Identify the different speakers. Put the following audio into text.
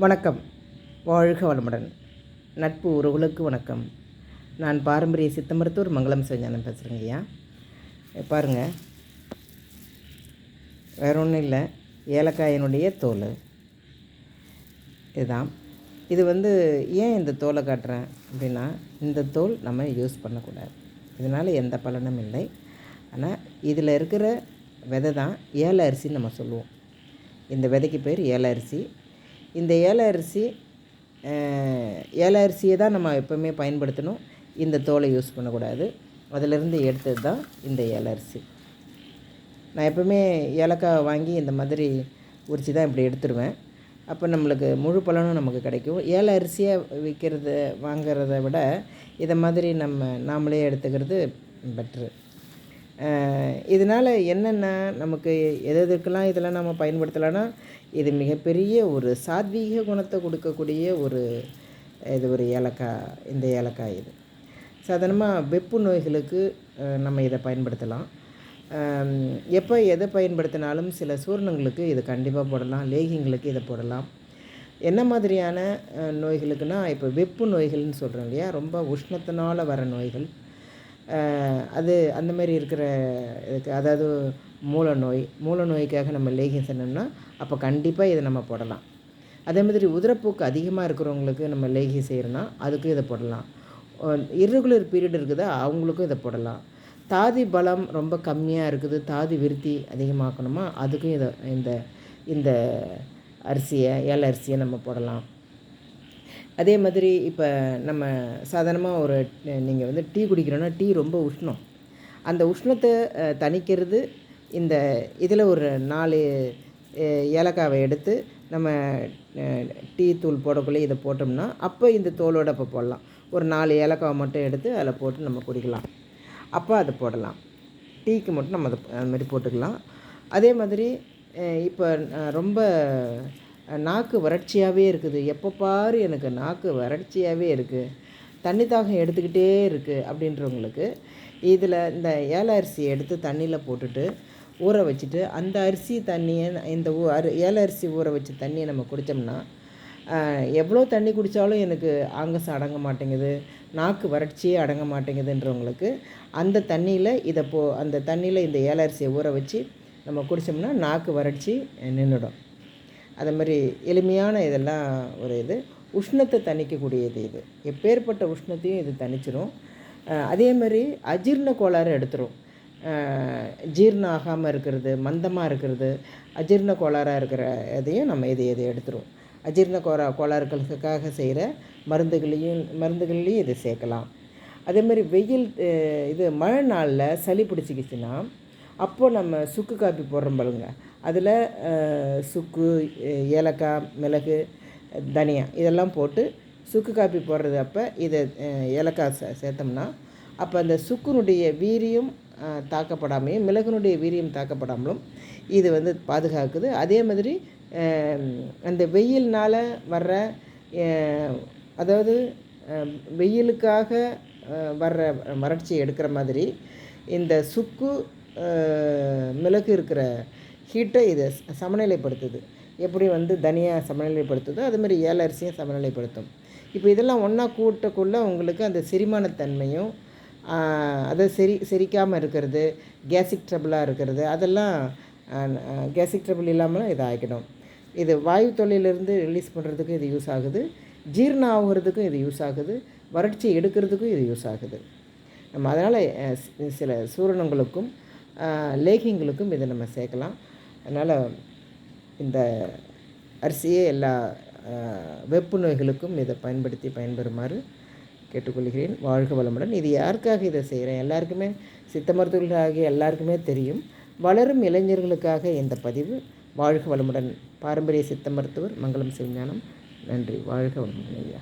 Speaker 1: வணக்கம். வாழ்க வளமுடன். நட்பு உறவுகளுக்கு வணக்கம். நான் பாரம்பரிய சித்த மருத்துவர் மங்களம் சிவஞானம் பேசுகிறேங்க ஐயா. பாருங்கள், வேற ஒன்றும் இல்லை, ஏலக்காயினுடைய தோல் இதுதான். இது ஏன் இந்த தோலை காட்டுறேன் அப்படின்னா, இந்த தோல் நம்ம யூஸ் பண்ணக்கூடாது, இதனால் எந்த பலனும் இல்லை. ஆனால் இதில் இருக்கிற விதை தான் ஏல அரிசின்னு நம்ம சொல்லுவோம். இந்த விதைக்கு பேர் ஏல அரிசி. இந்த ஏல அரிசியை தான் நம்ம எப்போவுமே பயன்படுத்தணும். இந்த தோலை யூஸ் பண்ணக்கூடாது. அதிலிருந்து எடுத்தது தான் இந்த ஏல அரிசி. நான் எப்போவுமே ஏலக்காய் வாங்கி இந்த மாதிரி உரித்து தான் இப்படி எடுத்துருவேன். அப்போ நம்மளுக்கு முழு பலனும் நமக்கு கிடைக்கும். ஏல அரிசியாக வாங்கிறத விட இதை மாதிரி நாமளே எடுத்துக்கிறது பெட்ரு. இதனால் என்னென்ன நமக்கு எதுக்கெல்லாம் இதெல்லாம் நம்ம பயன்படுத்தலைன்னா, இது மிகப்பெரிய ஒரு சாத்வீக குணத்தை கொடுக்கக்கூடிய ஒரு ஏலக்காய். இந்த ஏலக்காய் இது சாதாரணமாக வெப்பு நோய்களுக்கு நம்ம இதை பயன்படுத்தலாம். எப்போ எதை பயன்படுத்தினாலும் சில சூரணங்களுக்கு இது கண்டிப்பாக போடலாம், லேகிங்களுக்கு இதை போடலாம். என்ன மாதிரியான நோய்களுக்குன்னா, இப்போ வெப்பு நோய்கள்னு சொல்கிறோம் இல்லையா, ரொம்ப உஷ்ணத்தினால் வர நோய்கள், அது அந்தமாரி இருக்கிற இதுக்கு, அதாவது மூல நோய்க்காக நம்ம லேகியம் சொன்னோம்னா அப்போ கண்டிப்பாக இதை நம்ம போடலாம். அதே மாதிரி உதிரப்போக்கு அதிகமாக இருக்கிறவங்களுக்கு நம்ம லேகியம் செய்கிறோன்னா அதுக்கும் இதை போடலாம். இர்ரெகுலர் பீரியட் இருக்குதா அவங்களுக்கும் இதை போடலாம். தாதி பலம் ரொம்ப கம்மியாக இருக்குது, தாதி விருத்தி அதிகமாக்கணுமா, அதுக்கும் இந்த இந்த ஏல அரிசியை நம்ம போடலாம். அதே மாதிரி இப்போ நம்ம சாதாரணமாக நீங்கள் டீ குடிக்கிறோன்னா, டீ ரொம்ப உஷ்ணம். அந்த உஷ்ணத்தை தணிக்கிறது இந்த இதில் ஒரு 4 ஏலக்காவை எடுத்து நம்ம டீ தூள் போடக்குள்ளே இதை போட்டோம்னா, அப்போ இந்த தோலோடு அப்போ போடலாம். ஒரு 4 ஏலக்காவை மட்டும் எடுத்து அதில் போட்டு நம்ம குடிக்கலாம். அப்போ அதை போடலாம். டீக்கு மட்டும் நம்ம அது மாதிரி போட்டுக்கலாம். அதே மாதிரி இப்போ ரொம்ப நாக்கு வறட்சியாகவே இருக்குது, எப்போ பாரு எனக்கு நாக்கு வறட்சியாகவே இருக்குது, தண்ணி தாகம் எடுத்துக்கிட்டே இருக்குது அப்படின்றவங்களுக்கு இதில் இந்த ஏல அரிசியை எடுத்து தண்ணியில் போட்டுட்டு ஊற வச்சுட்டு, அந்த அரிசி தண்ணியை ஏல அரிசி ஊற வச்ச தண்ணியை நம்ம குடித்தோம்னா, எவ்வளோ தண்ணி குடித்தாலும் எனக்கு ஆங்கசம் அடங்க மாட்டேங்குது, நாக்கு வறட்சியே அடங்க மாட்டேங்குதுன்றவங்களுக்கு அந்த தண்ணியில் இந்த ஏல அரிசியை ஊற வச்சு நம்ம குடித்தோம்னா நாக்கு வறட்சி நின்றுடும். அது மாதிரி எளிமையான இதெல்லாம் ஒரு உஷ்ணத்தை தணிக்கக்கூடியது. இது எப்பேற்பட்ட உஷ்ணத்தையும் இது தணிச்சிரும். அதே மாதிரி அஜீரண கோளாறு எடுத்துரும். ஜீரணம் ஆகாமல் இருக்கிறது, மந்தமாக இருக்கிறது, அஜீரண கோளாறாக இருக்கிற இதையும் நம்ம இதை எடுத்துரும். அஜீரண கோளாறுகளுக்காக செய்கிற மருந்துகள்லேயும் இதை சேர்க்கலாம். அதே மாதிரி வெயில் மழை நாளில் சளி பிடிச்சிக்கிச்சுன்னா, அப்போது நம்ம சுக்கு காப்பி போடுறோம் பாருங்க, அதில் சுக்கு, ஏலக்காய், மிளகு, தனியா இதெல்லாம் போட்டு சுக்கு காப்பி போடுறது. அப்போ இதை ஏலக்காய் சேர்த்தோம்னா அப்போ அந்த சுக்குனுடைய வீரியம் தாக்கப்படாமையும் மிளகுனுடைய வீரியம் தாக்கப்படாமலும் இது பாதுகாக்குது. அதே மாதிரி அந்த வெயில்னால் வர்ற, அதாவது வெயிலுக்காக வர்ற வறட்சியை எடுக்கிற மாதிரி இந்த சுக்கு, மிளகு இருக்கிற ஹீட்டை இது சமநிலைப்படுத்துது. எப்படி தனியாக சமநிலைப்படுத்துதோ அதுமாதிரி ஏல அரிசியும் சமநிலைப்படுத்தும். இப்போ இதெல்லாம் ஒன்றா கூட்டக்குள்ளே உங்களுக்கு அந்த செரிமானத்தன்மையும், அதை செரிக்காமல் இருக்கிறது, கேஸ்ட்ரிக் ட்ரபிளாக இருக்கிறது, அதெல்லாம் கேஸ்ட்ரிக் ட்ரபிள் இல்லாமலும் இதை ஆகிடும். இது வாயு தொல்லையிலேருந்து ரிலீஸ் பண்ணுறதுக்கும் இது யூஸ் ஆகுது, ஜீரணம் ஆகுறதுக்கும் இது யூஸ் ஆகுது, வறட்சி எடுக்கிறதுக்கும் இது யூஸ் ஆகுது. நம்ம அதனால் சில சூரணங்களுக்கும் லேகியங்களுக்கும் இதை நம்ம சேர்க்கலாம். அதனால் இந்த அரிசியை எல்லா வெப்பு நோய்களுக்கும் இதை பயன்பெறுமாறு கேட்டுக்கொள்கிறேன். வாழ்க வளமுடன். இது யாருக்காக இதை செய்கிறேன், எல்லாருக்குமே, சித்த மருத்துவர்களாகிய எல்லாருக்குமே தெரியும். வளரும் இளைஞர்களுக்காக இந்த பதிவு. வாழ்க வளமுடன். பாரம்பரிய சித்த மருத்துவர் மங்களம் சிவஞானம். நன்றி. வாழ்க வளமுடன் ஐயா.